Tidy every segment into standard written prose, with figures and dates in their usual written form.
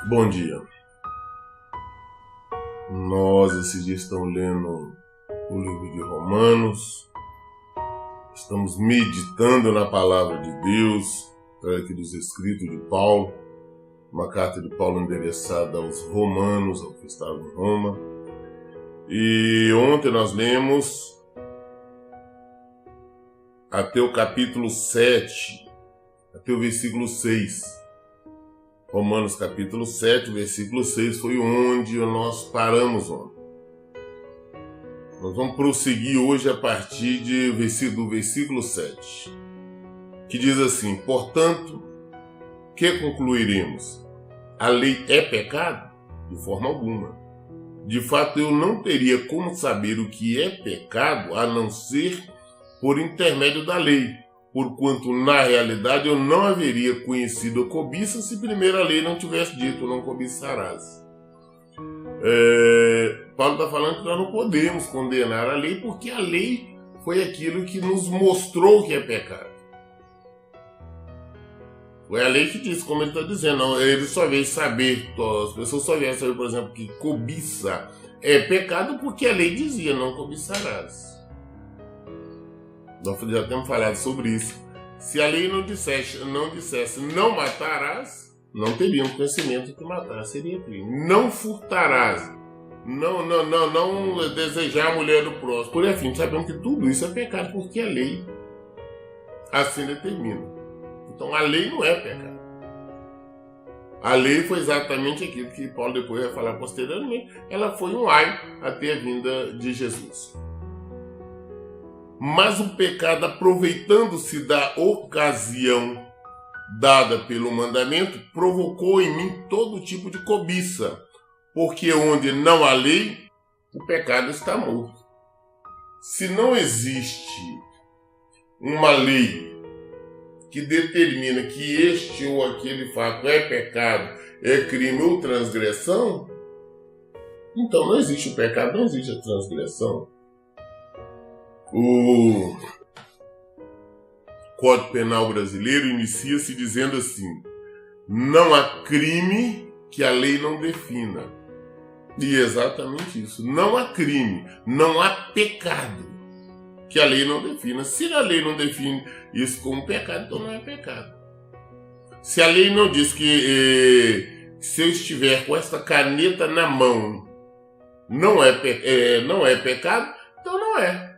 Bom dia. Nós esses dias estamos lendo o livro de Romanos, estamos meditando na palavra de Deus, aqui dos escritos de Paulo, uma carta de Paulo endereçada aos romanos, ao que estava em Roma. E ontem nós lemos até o capítulo 7, até o versículo 6. Romanos capítulo 7, versículo 6 foi onde nós paramos ontem. Nós vamos prosseguir hoje a partir do versículo 7, que diz assim: portanto, que concluiremos? A lei é pecado? De forma alguma. De fato, eu não teria como saber o que é pecado a não ser por intermédio da lei, porquanto, na realidade, eu não haveria conhecido a cobiça se primeiro a lei não tivesse dito, não cobiçarás. Paulo está falando que nós não podemos condenar a lei, porque a lei foi aquilo que nos mostrou que é pecado. Foi a lei que disse, como ele está dizendo, ele só veio saber, as pessoas só vieram saber, por exemplo, que cobiça é pecado porque a lei dizia, não cobiçarás. Nós já temos falado sobre isso. Se a lei não dissesse não matarás, não teríamos conhecimento que matar seria crime. Não furtarás. Não desejar a mulher do próximo. Por enfim, sabemos que tudo isso é pecado porque a lei assim determina. Então a lei não é pecado. A lei foi exatamente aquilo que Paulo depois vai falar posteriormente. Ela foi um ai até a vinda de Jesus. Mas o pecado, aproveitando-se da ocasião dada pelo mandamento, provocou em mim todo tipo de cobiça, porque onde não há lei, o pecado está morto. Se não existe uma lei que determina que este ou aquele fato é pecado, é crime ou transgressão, então não existe o pecado, não existe a transgressão. O Código Penal brasileiro inicia-se dizendo assim: não há crime que a lei não defina. E é exatamente isso. Não há crime, não há pecado que a lei não defina. Se a lei não define isso como pecado, então não é pecado. Se a lei não diz que se eu estiver com esta caneta na mão não é pecado, então não é.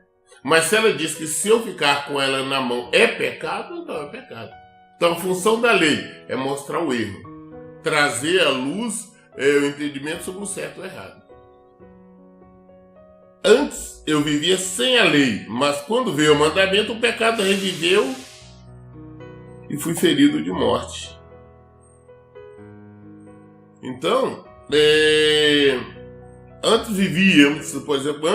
Mas se ela diz que se eu ficar com ela na mão é pecado, então é pecado. Então a função da lei é mostrar o erro, trazer à luz o entendimento sobre o certo e o errado. Antes eu vivia sem a lei, mas quando veio o mandamento, o pecado reviveu e fui ferido de morte. Então, antes vivíamos, por exemplo,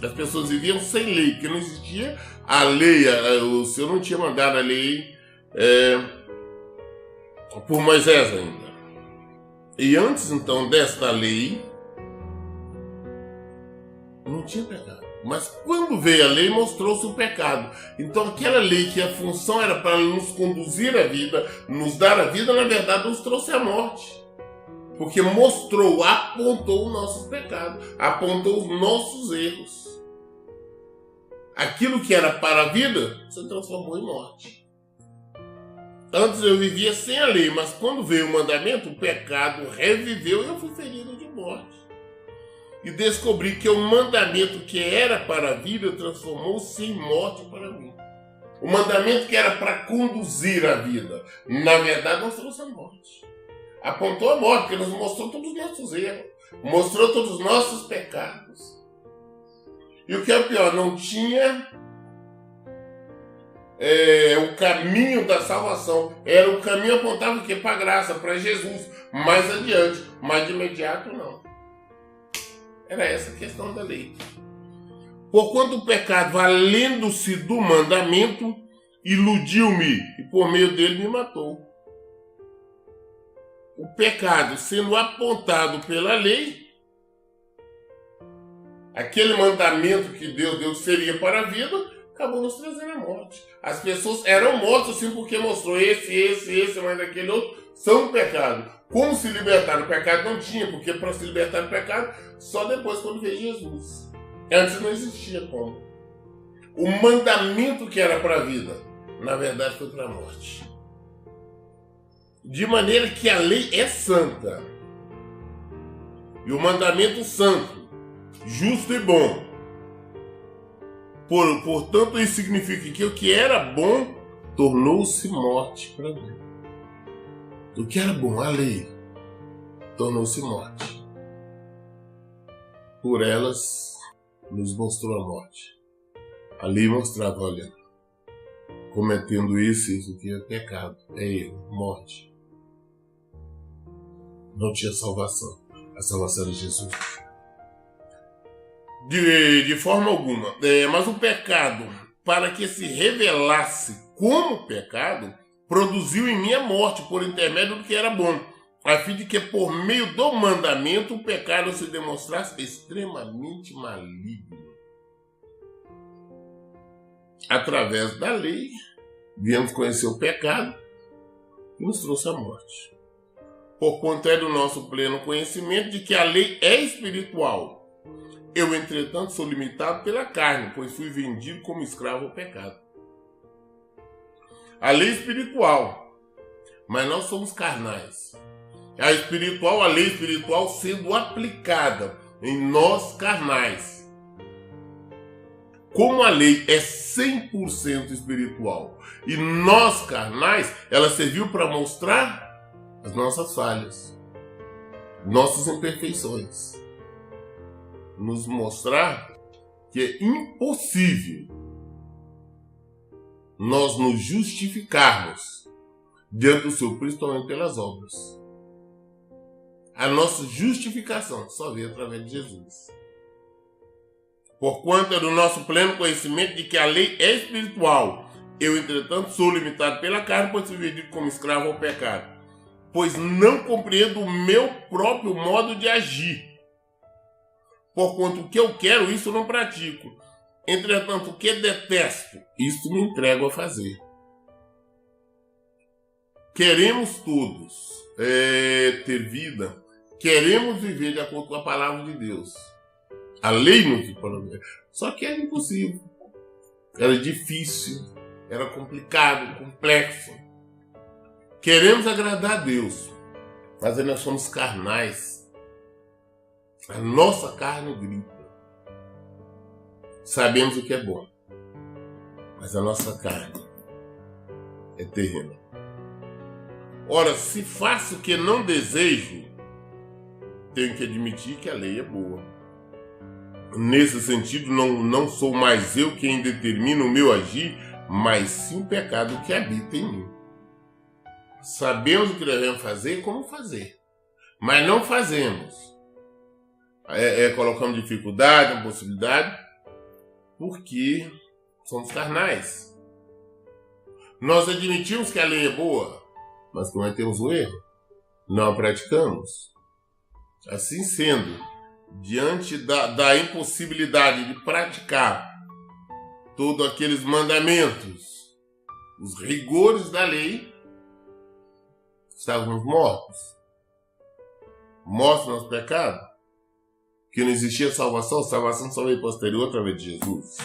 as pessoas viviam sem lei, porque não existia a lei, o Senhor não tinha mandado a lei por Moisés ainda. E antes, então, desta lei, não tinha pecado. Mas quando veio a lei, mostrou-se o pecado. Então, aquela lei que a função era para nos conduzir à vida, nos dar a vida, na verdade, nos trouxe a morte. Porque mostrou, apontou os nossos pecados, apontou os nossos erros. Aquilo que era para a vida se transformou em morte. Antes eu vivia sem a lei, mas quando veio o mandamento, o pecado reviveu e eu fui ferido de morte. E descobri que o mandamento que era para a vida transformou-se em morte para mim. O mandamento que era para conduzir a vida, na verdade, nos trouxe a morte. Apontou a morte, porque nos mostrou todos os nossos erros, mostrou todos os nossos pecados. E o que é pior, não tinha o caminho da salvação. Era o caminho apontado o quê? Para a graça, para Jesus. Mais adiante, mas de imediato não. Era essa a questão da lei. Porquanto o pecado, valendo-se do mandamento, iludiu-me e por meio dele me matou. O pecado sendo apontado pela lei, Aquele mandamento que Deus deu seria para a vida, acabou nos trazendo a morte. As pessoas eram mortas assim porque mostrou esse, mas aquele outro são um pecado. Como se libertar do pecado não tinha, porque para se libertar do pecado, só depois quando veio Jesus. Antes não existia como. O mandamento que era para a vida, na verdade foi para a morte. De maneira que a lei é santa. E o mandamento santo, justo e bom. Portanto, isso significa que o que era bom tornou-se morte para mim. O que era bom, a lei, tornou-se morte. Por elas, nos mostrou a morte. A lei mostrava, olha, cometendo isso que é pecado, é erro, morte. Não tinha salvação. A salvação era Jesus. De forma alguma. Mas o pecado, para que se revelasse como pecado, produziu em mim a morte por intermédio do que era bom, a fim de que por meio do mandamento o pecado se demonstrasse extremamente maligno. Através da lei, viemos conhecer o pecado e nos trouxe a morte. Porquanto é do nosso pleno conhecimento de que a lei é espiritual. Eu, entretanto, sou limitado pela carne, pois fui vendido como escravo ao pecado. A lei espiritual, mas nós somos carnais. A lei espiritual sendo aplicada em nós carnais. Como a lei é 100% espiritual e nós carnais, ela serviu para mostrar as nossas falhas, nossas imperfeições. Nos mostrar que é impossível nós nos justificarmos diante do seu, principalmente pelas obras. A nossa justificação só vem através de Jesus. Porquanto é do nosso pleno conhecimento de que a lei é espiritual, eu, entretanto, sou limitado pela carne, pois fui vendido como escravo ao pecado. Pois não compreendo o meu próprio modo de agir. Porquanto o que eu quero, isso não pratico. Entretanto, o que detesto, isso me entrego a fazer. Queremos todos ter vida, queremos viver de acordo com a palavra de Deus. A lei não fica para ver. Só que era impossível. Era difícil, era complicado, complexo. Queremos agradar a Deus, mas nós somos carnais. A nossa carne grita. Sabemos o que é bom, mas a nossa carne é terrena. Ora, se faço o que não desejo, tenho que admitir que a lei é boa. Nesse sentido, não sou mais eu quem determina o meu agir, mas sim o pecado que habita em mim. Sabemos o que devemos fazer e como fazer, mas não fazemos. Colocamos dificuldade, impossibilidade, porque somos carnais. Nós admitimos que a lei é boa, mas cometemos um erro. Não a praticamos. Assim sendo, diante da impossibilidade de praticar todos aqueles mandamentos, os rigores da lei, estávamos mortos. Mortos no nosso pecado. Que não existia salvação só veio posterior através de Jesus.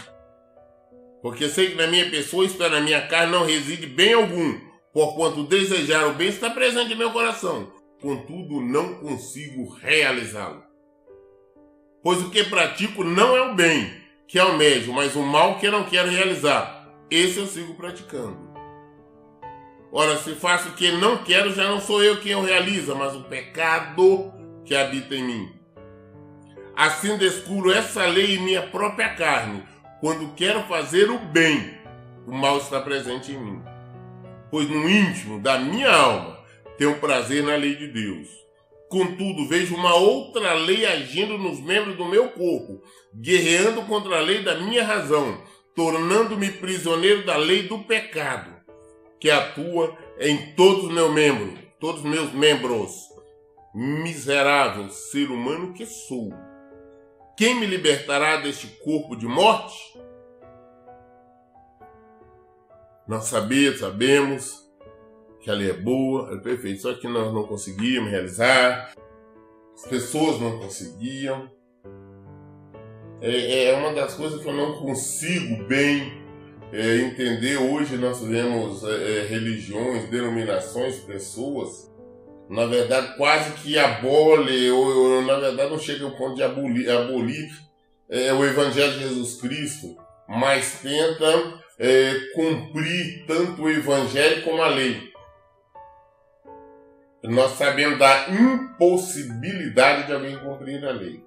Porque sei que na minha pessoa, isto é, na minha carne, não reside bem algum, porquanto desejar o bem está presente em meu coração, contudo não consigo realizá-lo. Pois o que pratico não é o bem que almejo, mas o mal que eu não quero realizar. Esse eu sigo praticando. Ora, se faço o que não quero, já não sou eu quem o realiza, mas o pecado que habita em mim. Assim descubro essa lei em minha própria carne. Quando quero fazer o bem, o mal está presente em mim. Pois no íntimo da minha alma tenho prazer na lei de Deus. Contudo, vejo uma outra lei agindo nos membros do meu corpo, guerreando contra a lei da minha razão, tornando-me prisioneiro da lei do pecado, que atua em todos os meus membros. Miserável ser humano que sou. quem me libertará deste corpo de morte? Nós sabemos que a lei é boa, é perfeita, só que nós não conseguíamos realizar, as pessoas não conseguiam. É uma das coisas que eu não consigo bem entender. Hoje nós vemos religiões, denominações, pessoas, na verdade quase que abole, ou na verdade não chega ao ponto de abolir o Evangelho de Jesus Cristo, mas tenta cumprir tanto o Evangelho como a lei. Nós sabemos da impossibilidade de alguém cumprir a lei.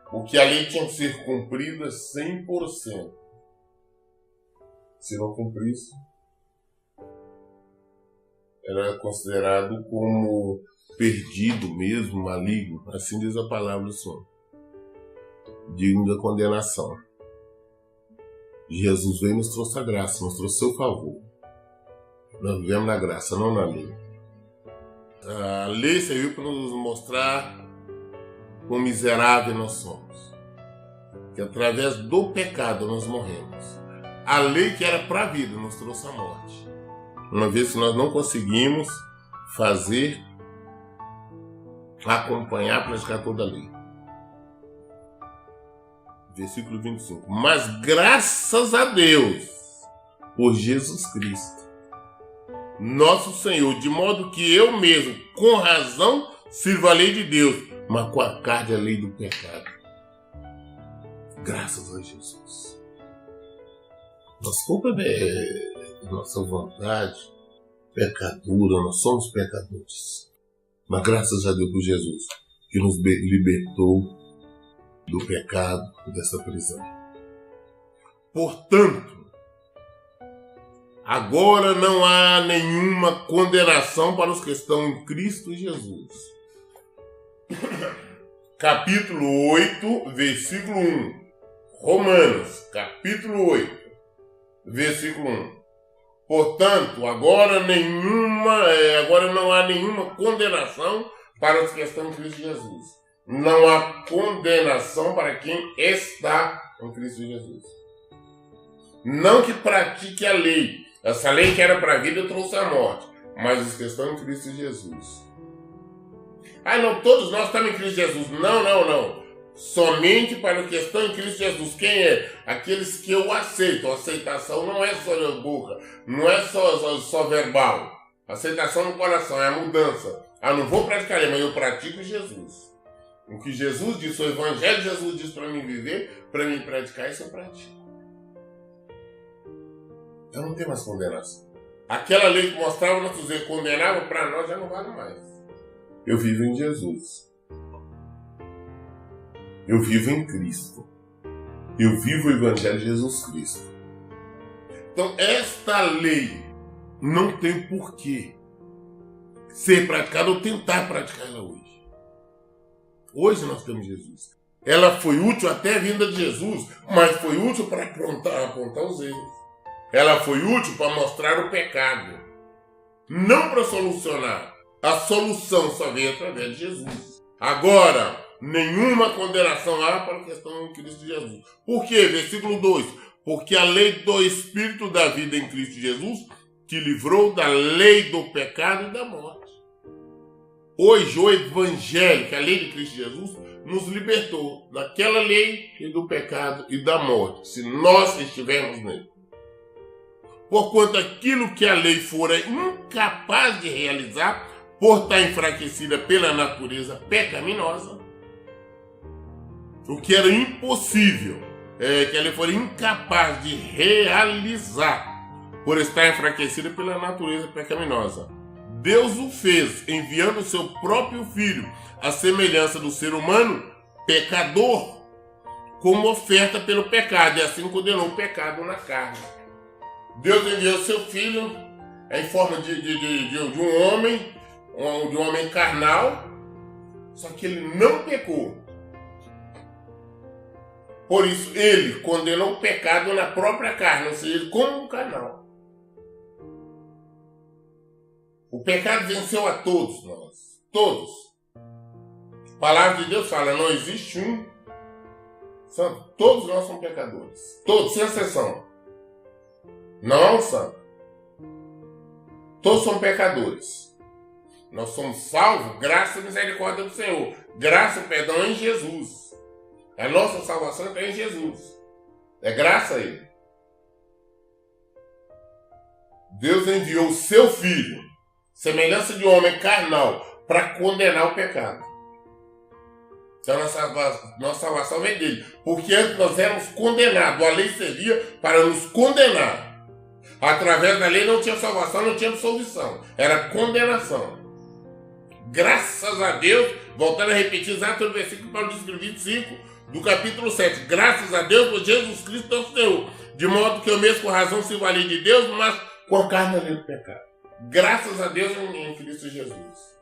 Porque a lei tinha que ser cumprida 100%. Se não cumprisse, era considerado como perdido mesmo, maligno. Assim diz a palavra do Senhor. Digno da condenação. Jesus veio e nos trouxe a graça, nos trouxe seu favor. Nós vivemos na graça, não na lei. A lei serviu para nos mostrar quão miserável nós somos. Que através do pecado nós morremos. A lei que era para a vida nos trouxe a morte. Uma vez que nós não conseguimos acompanhar, praticar toda a lei. Versículo 25. Mas graças a Deus por Jesus Cristo, nosso Senhor, de modo que eu mesmo, com razão, sirvo a lei de Deus, mas com a carne a lei do pecado. Graças a Jesus. Nossa culpa é nossa vontade pecadora, nós somos pecadores. Mas graças a Deus por Jesus, que nos libertou do pecado e dessa prisão. Portanto, agora não há nenhuma condenação para os que estão em Cristo Jesus. Capítulo 8, versículo 1. Romanos, capítulo 8, versículo 1. Portanto, agora não há nenhuma condenação para os que estão em Cristo Jesus. Não há condenação para quem está em Cristo Jesus. Não que pratique a lei. Essa lei que era para a vida trouxe a morte. Mas os que estão em Cristo Jesus. Não, todos nós estamos em Cristo Jesus. Não. Somente para os que estão em Cristo Jesus. Quem é? Aqueles que eu aceito. A aceitação não é só na boca. Não é só verbal. A aceitação no coração é a mudança. Não vou praticar a lei, mas eu pratico Jesus. O que Jesus disse, o Evangelho de Jesus disse para mim viver, para mim praticar, isso eu pratico. Eu não tenho mais condenação. Aquela lei que mostrava nossos erros, condenava, para nós já não vale mais. Eu vivo em Jesus. Eu vivo em Cristo. Eu vivo o Evangelho de Jesus Cristo. Então, esta lei não tem porquê ser praticada ou tentar praticar ela hoje. Hoje nós temos Jesus. Ela foi útil até a vinda de Jesus, mas foi útil para apontar os erros. Ela foi útil para mostrar o pecado, não para solucionar. A solução só veio através de Jesus. Agora, nenhuma condenação há para a questão em Cristo Jesus. Por quê? Versículo 2. Porque a lei do Espírito da vida em Cristo Jesus te livrou da lei do pecado e da morte. Hoje o Evangelho, que é a lei de Cristo Jesus, nos libertou daquela lei e do pecado e da morte, se nós estivermos nele. Porquanto aquilo que a lei fora incapaz de realizar, por estar enfraquecida pela natureza pecaminosa, o que era impossível, que a lei fora incapaz de realizar, por estar enfraquecida pela natureza pecaminosa. Deus o fez, enviando o seu próprio Filho, à semelhança do ser humano, pecador, como oferta pelo pecado, e assim condenou o pecado na carne. Deus enviou o seu Filho em forma de um homem carnal, só que ele não pecou. Por isso, ele condenou o pecado na própria carne, ou seja, ele como um carnal. O pecado venceu a todos nós. Todos. A palavra de Deus fala, não existe um Santo, todos nós somos pecadores. Todos, sem exceção. Não há um santo. Todos somos pecadores. Nós somos salvos graças à misericórdia do Senhor. Graça e perdão em Jesus. A nossa salvação está em Jesus. É graça a Ele. Deus enviou o seu Filho, semelhança de homem carnal, para condenar o pecado. Então nossa salvação vem dele. Porque antes nós éramos condenados. A lei servia para nos condenar. Através da lei não tinha salvação, não tinha absolvição. Era condenação. Graças a Deus, voltando a repetir exato o versículo que Paulo diz no 25 do capítulo 7. Graças a Deus por Jesus Cristo nosso Senhor. De modo que eu mesmo com razão se valei de Deus, mas com a carne além do pecado. Graças a Deus em Cristo Jesus.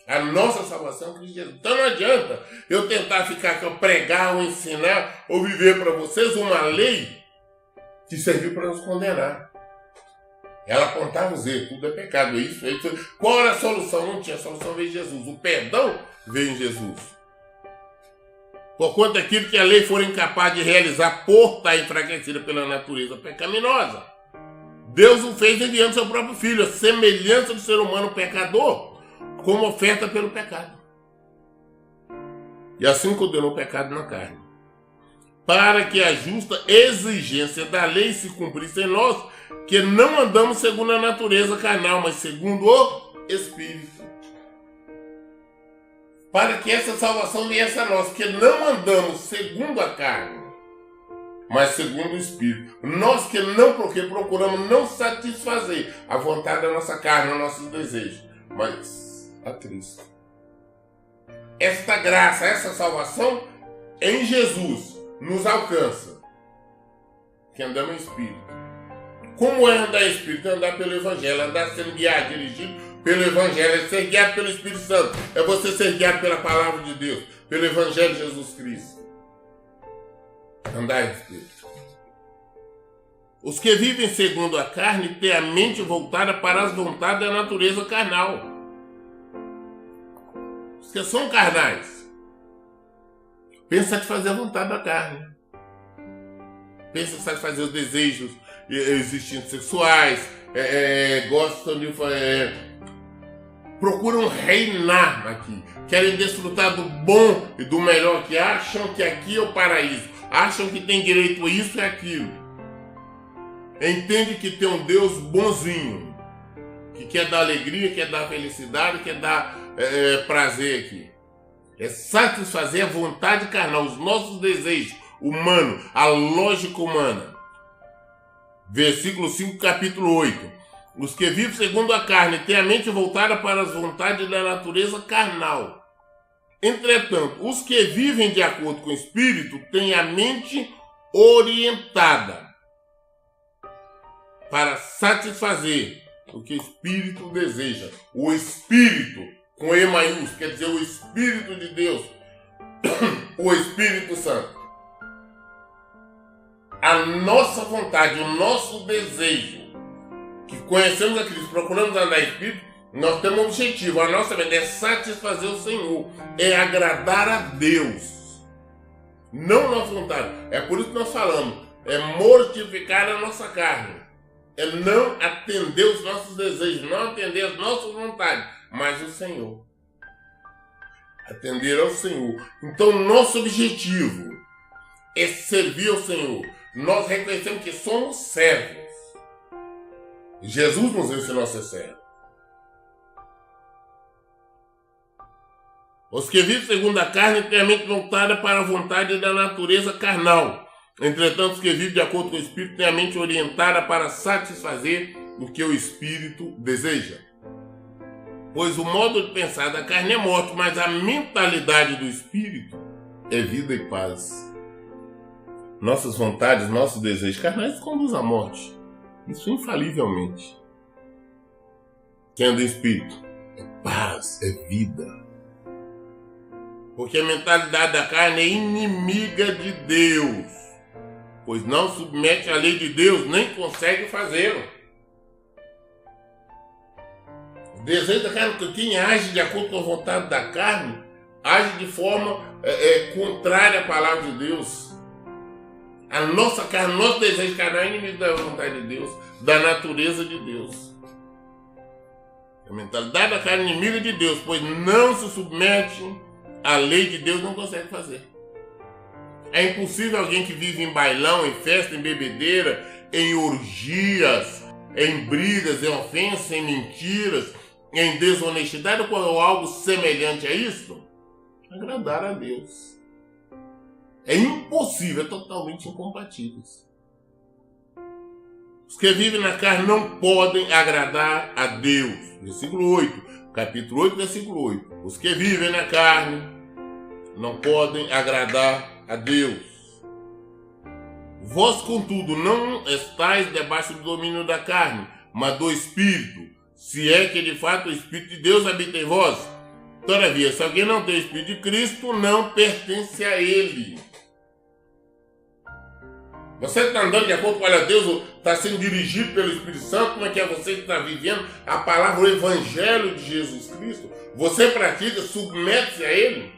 A nossa salvação é Cristo Jesus. Então não adianta eu tentar ficar aqui, pregar ou ensinar ou viver para vocês uma lei que serviu para nos condenar. Ela apontava os erros, tudo é pecado, é isso, é isso. Qual era a solução? Não tinha solução, veio em Jesus. O perdão veio em Jesus. Porquanto aquilo que a lei for incapaz de realizar por estar enfraquecida pela natureza pecaminosa, Deus o fez enviando seu próprio Filho, a semelhança do ser humano pecador, como oferta pelo pecado. E assim condenou o pecado na carne, para que a justa exigência da lei se cumprisse em nós, que não andamos segundo a natureza carnal, mas segundo o Espírito. Para que essa salvação viesse a nós, que não andamos segundo a carne, mas segundo o Espírito. Nós que não, porque procuramos não satisfazer a vontade da nossa carne, os nossos desejos, mas a Cristo. Esta graça, essa salvação em Jesus nos alcança, que andamos em Espírito. Como é andar em Espírito? É andar pelo Evangelho, andar sendo guiado, dirigido pelo Evangelho, é ser guiado pelo Espírito Santo, é você ser guiado pela Palavra de Deus, pelo Evangelho de Jesus Cristo. Andar em Espírito. Os que vivem segundo a carne têm a mente voltada para as vontades da natureza carnal. Os que são carnais pensam em fazer a vontade da carne. Pensam em satisfazer os desejos, os instintos sexuais, gostam de... procuram reinar aqui. Querem desfrutar do bom e do melhor, que acham que aqui é o paraíso. Acham que tem direito a isso e aquilo. Entende que tem um Deus bonzinho, que quer dar alegria, quer dar felicidade, quer dar prazer aqui. É satisfazer a vontade carnal, os nossos desejos humanos, a lógica humana. Versículo 5, capítulo 8. Os que vivem segundo a carne têm a mente voltada para as vontades da natureza carnal. Entretanto, os que vivem de acordo com o Espírito têm a mente orientada para satisfazer o que o Espírito deseja. O Espírito, com E maiúsculo, quer dizer o Espírito de Deus, o Espírito Santo. A nossa vontade, o nosso desejo, que conhecemos a Cristo, procuramos andar em Espírito, nós temos um objetivo. A nossa vida é satisfazer o Senhor, é agradar a Deus, não nossa vontade. É por isso que nós falamos, é mortificar a nossa carne, é não atender os nossos desejos, não atender as nossas vontades, mas o Senhor. Atender ao Senhor. Então, nosso objetivo é servir ao Senhor. Nós reconhecemos que somos servos. Jesus nos ensinou a ser servo. Os que vivem segundo a carne têm a mente voltada para a vontade da natureza carnal. Entretanto, os que vivem de acordo com o Espírito têm a mente orientada para satisfazer o que o Espírito deseja. Pois o modo de pensar da carne é morte, mas a mentalidade do Espírito é vida e paz. Nossas vontades, nossos desejos carnais conduzem à morte. Isso infalivelmente. Quem anda em Espírito é paz, é vida. Porque a mentalidade da carne é inimiga de Deus, pois não submete à lei de Deus, nem consegue fazê-lo. O desejo da carne, quem age de acordo com a vontade da carne, age de forma contrária à palavra de Deus. A nossa carne, nosso desejo carnal é inimigo da vontade de Deus, da natureza de Deus. A mentalidade da carne é inimiga de Deus, pois não se submete à lei de Deus, não consegue fazer. É impossível alguém que vive em bailão, em festa, em bebedeira, em orgias, em brigas, em ofensas, em mentiras, em desonestidade ou algo semelhante a isso, agradar a Deus. É impossível, é totalmente incompatível. Os que vivem na carne não podem agradar a Deus. Versículo 8, capítulo 8, versículo 8. Os que vivem na carne não podem agradar a Deus. Vós, contudo, não estáis debaixo do domínio da carne, mas do Espírito, se é que de fato o Espírito de Deus habita em vós. Todavia, se alguém não tem o Espírito de Cristo, não pertence a Ele. Você está andando de acordo com a Deus, está sendo dirigido pelo Espírito Santo, como é que é você que está vivendo a palavra, o Evangelho de Jesus Cristo? Você pratica, submete-se a Ele?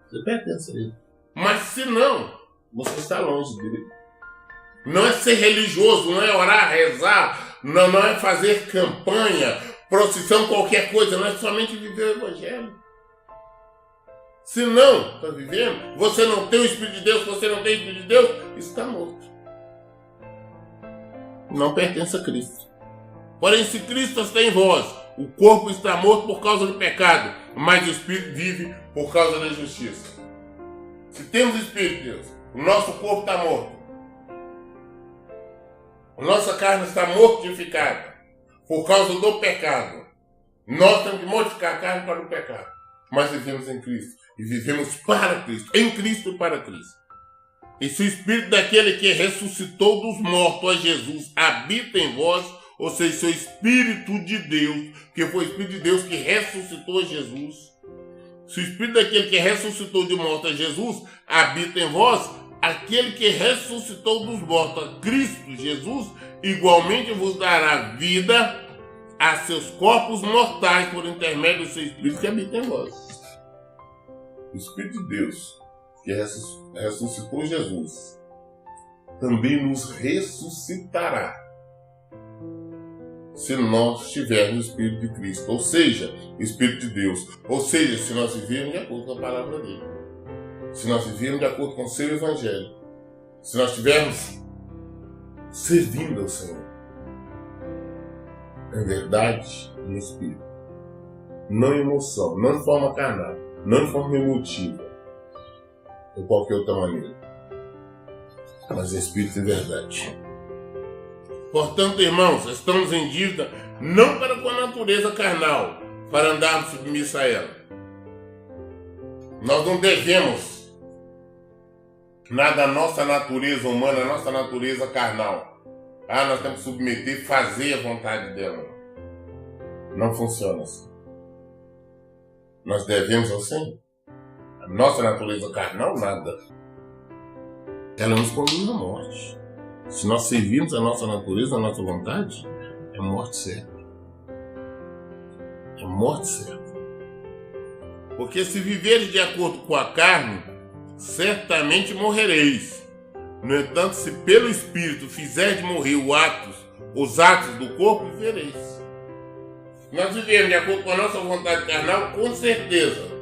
Você pertence a Ele. Mas se não, você está longe dele. Não é ser religioso, não é orar, rezar, não é fazer campanha, procissão, qualquer coisa, não é somente viver o Evangelho. Se não está vivendo, você não tem o Espírito de Deus, você não tem o Espírito de Deus, está morto. Não pertence a Cristo. Porém, se Cristo está em vós, o corpo está morto por causa do pecado, mas o Espírito vive por causa da justiça. Se temos o Espírito de Deus, o nosso corpo está morto. A nossa carne está mortificada por causa do pecado. Nós temos que mortificar a carne para o pecado. Mas vivemos em Cristo. E vivemos para Cristo. Em Cristo e para Cristo. E se o Espírito daquele que ressuscitou dos mortos a Jesus habita em vós, ou seja, o Espírito de Deus, que foi o Espírito de Deus que ressuscitou a Jesus, se o Espírito daquele que ressuscitou de mortos a Jesus habita em vós, aquele que ressuscitou dos mortos a Cristo Jesus, igualmente vos dará vida a seus corpos mortais por intermédio do seu Espírito que habita em vós. O Espírito de Deus, que ressuscitou Jesus, também nos ressuscitará se nós tivermos o Espírito de Cristo, ou seja, o Espírito de Deus, ou seja, se nós vivermos de acordo com a palavra dele, se nós vivermos de acordo com o seu Evangelho, se nós estivermos servindo ao Senhor, em verdade e em Espírito, não em emoção, não em forma carnal, não de forma emotiva, ou qualquer outra maneira, mas em espírito e verdade. Portanto, irmãos, estamos em dívida não para com a natureza carnal, para andarmos submissos a ela. Nós não devemos nada à nossa natureza humana, à nossa natureza carnal. Nós temos que submeter e fazer a vontade dela. Não funciona assim. Nós devemos ao Senhor. A nossa natureza carnal, nada. Ela nos conduz à morte. Se nós servirmos a nossa natureza, a nossa vontade, é morte certa. É morte certa. Porque se viveres de acordo com a carne, certamente morrereis. No entanto, se pelo Espírito fizerdes morrer os atos do corpo, vivereis. Nós vivemos de acordo com a nossa vontade carnal, com certeza.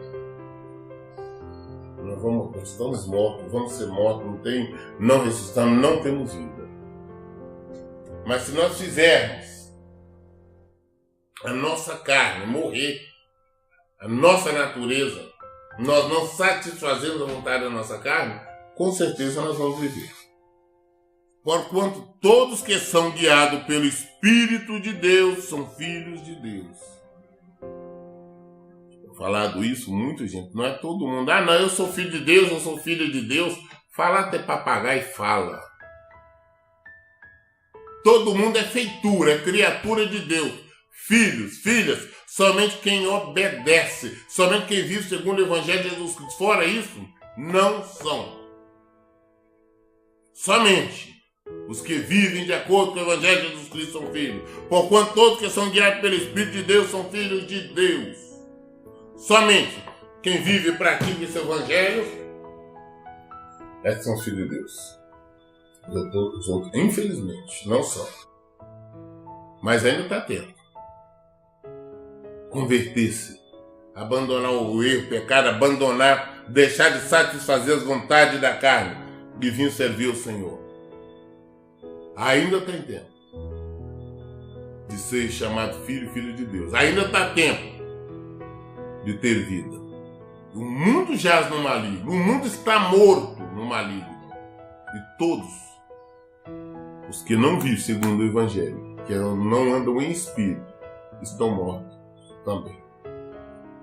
Nós estamos mortos, vamos ser mortos, não ressuscitamos, não temos vida. Mas se nós fizermos a nossa carne morrer, a nossa natureza, nós não satisfazemos a vontade da nossa carne, com certeza nós vamos viver. Porquanto todos que são guiados pelo Espírito de Deus são filhos de Deus. Tenho falado isso muito, gente. Não é todo mundo. Não, eu sou filho de Deus, eu sou filho de Deus. Fala até papagaio fala. Todo mundo é feitura, é criatura de Deus. Filhos, filhas, somente quem obedece, somente quem vive segundo o Evangelho de Jesus Cristo. Fora isso, não são. Somente os que vivem de acordo com o Evangelho de Jesus Cristo são filhos. Porquanto todos que são guiados pelo Espírito de Deus são filhos de Deus. Somente quem vive e pratica esse evangelho, esses são os filhos de Deus. Os outros, infelizmente, não são. Mas ainda está tempo. Converter-se, abandonar o erro, o pecado, abandonar, deixar de satisfazer as vontades da carne e vir servir o Senhor. Ainda tem tempo de ser chamado filho de Deus. Ainda está tempo de ter vida. O mundo jaz no maligno. O mundo está morto no maligno. E todos os que não vivem segundo o Evangelho, que não andam em espírito, estão mortos também.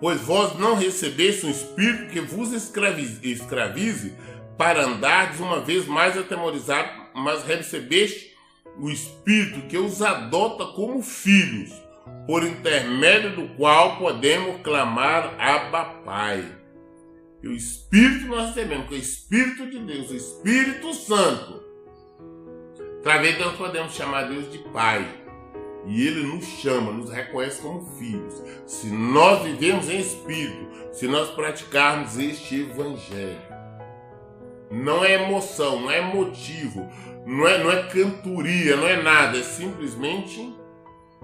Pois vós não recebeste um espírito que vos escravize para andardes uma vez mais atemorizados, mas recebeste o Espírito que os adota como filhos, por intermédio do qual podemos clamar Abba Pai. E o Espírito nós recebemos, que é o Espírito de Deus, o Espírito Santo. Através dele nós podemos chamar Deus de Pai. E Ele nos chama, nos reconhece como filhos. Se nós vivemos em Espírito, se nós praticarmos este Evangelho. Não é emoção, não é motivo, não é cantoria, não é nada. É simplesmente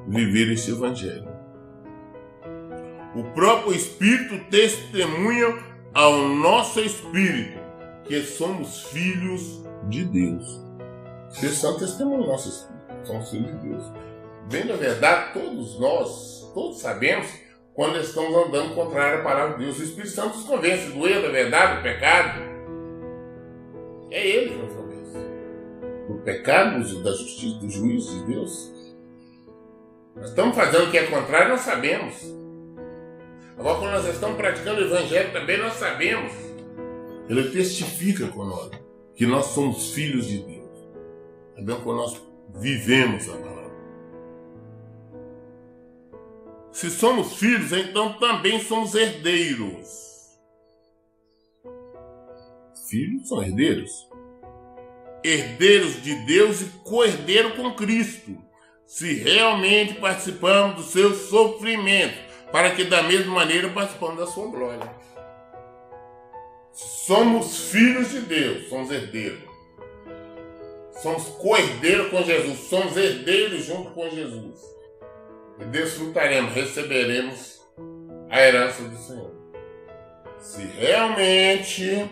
viver este Evangelho. O próprio Espírito testemunha ao nosso Espírito que somos filhos de Deus. Vocês são testemunhos do nosso Espírito, somos filhos de Deus. Bem, na verdade, todos sabemos quando estamos andando contrário à palavra de Deus. O Espírito Santo nos convence do erro, da verdade, do pecado. É Ele que nos convence. Do pecado, da justiça, do juízo de Deus. Nós estamos fazendo o que é contrário, nós sabemos. Agora, quando nós estamos praticando o Evangelho também, nós sabemos. Ele testifica conosco que nós somos filhos de Deus. Sabemos que nós vivemos a palavra. Se somos filhos, então também somos herdeiros. Filhos são herdeiros. Herdeiros de Deus e co-herdeiro com Cristo. Se realmente participamos do seu sofrimento, para que da mesma maneira participamos da sua glória. Somos filhos de Deus, somos herdeiros. Somos co-herdeiros com Jesus, somos herdeiros junto com Jesus. E desfrutaremos, receberemos a herança do Senhor. Se realmente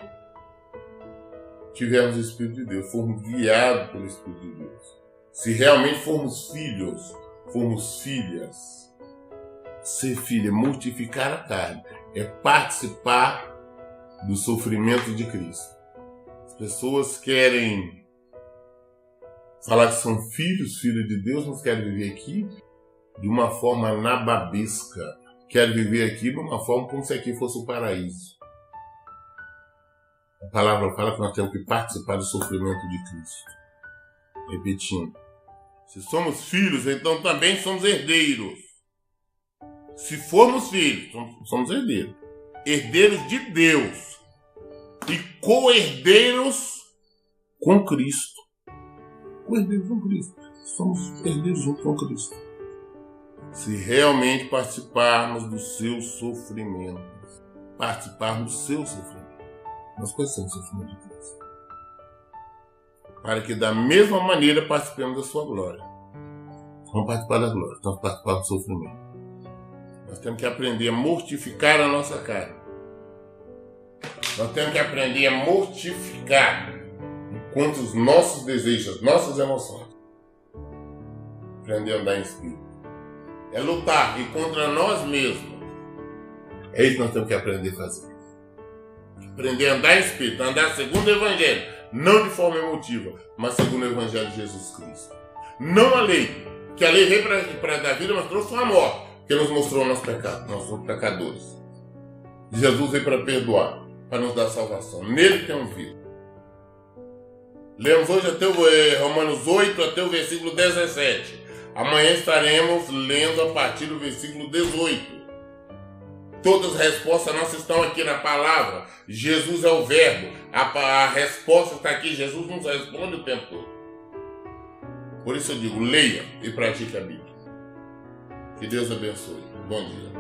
tivermos o Espírito de Deus, formos guiados pelo Espírito de Deus. Se realmente formos filhos, formos filhas. Ser filho é mortificar a carne, é participar do sofrimento de Cristo. As pessoas querem falar que são filhos de Deus, mas querem viver aqui de uma forma nababesca. Querem viver aqui de uma forma como se aqui fosse o paraíso. A palavra fala que nós temos que participar do sofrimento de Cristo. Repetindo. Se somos filhos, então também somos herdeiros. Se formos filhos, somos herdeiros. Herdeiros de Deus. E co-herdeiros com Cristo. Co-herdeiros com Cristo. Somos herdeiros junto com Cristo. Se realmente participarmos do seu sofrimento. Participarmos do seu sofrimento. Nós conhecemos o sofrimento de Cristo. Para que da mesma maneira participemos da sua glória. Vamos participar da glória, vamos participar do sofrimento. Nós temos que aprender a mortificar a nossa carne. Nós temos que aprender a mortificar contra os nossos desejos, as nossas emoções. Aprender a andar em espírito. É lutar e contra nós mesmos. É isso que nós temos que aprender a fazer. Aprender a andar em espírito, andar segundo o Evangelho. Não de forma emotiva, mas segundo o Evangelho de Jesus Cristo. Não a lei, que a lei veio para dar vida, mas trouxe uma morte, que nos mostrou o nosso pecado, nós somos pecadores. Jesus veio para perdoar, para nos dar salvação. Nele temos vida. Lemos hoje até Romanos 8, até o versículo 17. Amanhã estaremos lendo a partir do versículo 18. Todas as respostas nossas estão aqui na palavra. Jesus é o verbo. A resposta está aqui. Jesus nos responde o tempo todo. Por isso eu digo, leia e pratique a Bíblia. Que Deus abençoe. Bom dia.